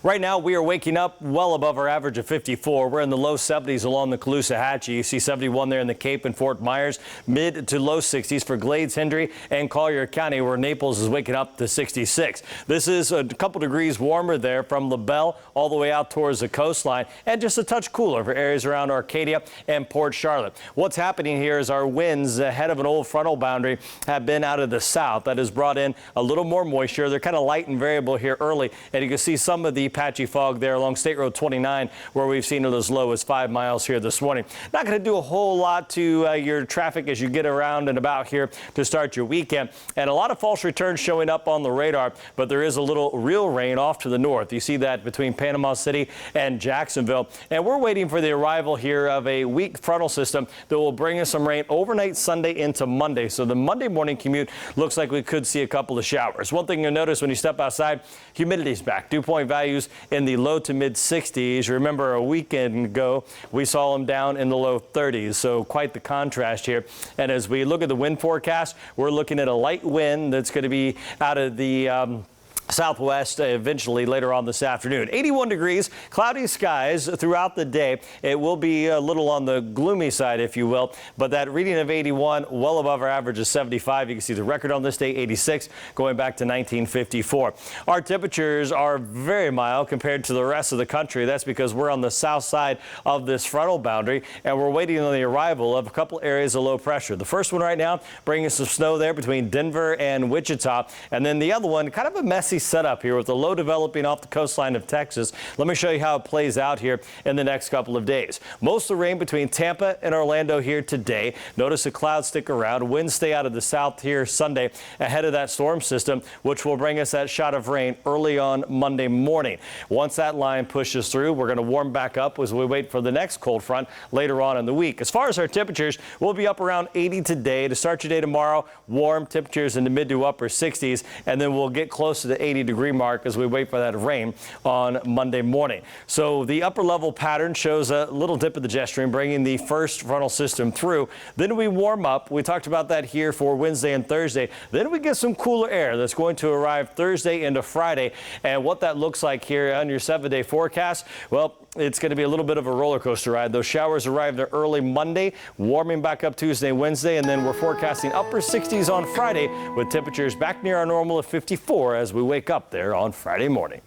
Right now, we are waking up well above our average of 54. We're in the low 70s along the Caloosahatchee. You see 71 there in the Cape and Fort Myers, mid to low 60s for Glades, Hendry, and Collier County, where Naples is waking up to 66. This is a couple degrees warmer there from LaBelle all the way out towards the coastline, and just a touch cooler for areas around Arcadia and Port Charlotte. What's happening here is our winds ahead of an old frontal boundary have been out of the south. That has brought in a little more moisture. They're kind of light and variable here early, and you can see some of the patchy fog there along State Road 29, where we've seen it as low as 5 miles here this morning. Not going to do a whole lot to your traffic as you get around and about here to start your weekend. And a lot of false returns showing up on the radar, but there is a little real rain off to the north. You see that between Panama City and Jacksonville. And we're waiting for the arrival here of a weak frontal system that will bring us some rain overnight Sunday into Monday. So the Monday morning commute looks like we could see a couple of showers. One thing you'll notice when you step outside, humidity's back. Dew point values in the low to mid 60s. Remember a weekend ago, we saw them down in the low 30s. So quite the contrast here. And as we look at the wind forecast, we're looking at a light wind that's going to be out of the southwest eventually later on this afternoon. 81 degrees, cloudy skies throughout the day. It will be a little on the gloomy side, if you will, but that reading of 81 well above our average of 75. You can see the record on this day, 86, going back to 1954. Our temperatures are very mild compared to the rest of the country. That's because we're on the south side of this frontal boundary, and we're waiting on the arrival of a couple areas of low pressure. The first one right now bringing some snow there between Denver and Wichita, and then the other one kind of a messy setup here with the low developing off the coastline of Texas. Let me show you how it plays out here in the next couple of days. Most of the rain between Tampa and Orlando here today. Notice the clouds stick around. Winds stay out of the south here Sunday ahead of that storm system, which will bring us that shot of rain early on Monday morning. Once that line pushes through, we're going to warm back up as we wait for the next cold front later on in the week. As far as our temperatures, we'll be up around 80 today. To start your day tomorrow, warm temperatures in the mid to upper 60s, and then we'll get close to the 80-degree mark as we wait for that rain on Monday morning. So the upper level pattern shows a little dip of the jet stream bringing the first frontal system through. Then we warm up. We talked about that here for Wednesday and Thursday. Then we get some cooler air that's going to arrive Thursday into Friday. And what that looks like here on your 7-day forecast, well, it's going to be a little bit of a roller coaster ride. Those showers arrived early Monday, warming back up Tuesday, Wednesday, and then we're forecasting upper 60s on Friday with temperatures back near our normal of 54 as we wake up there on Friday morning.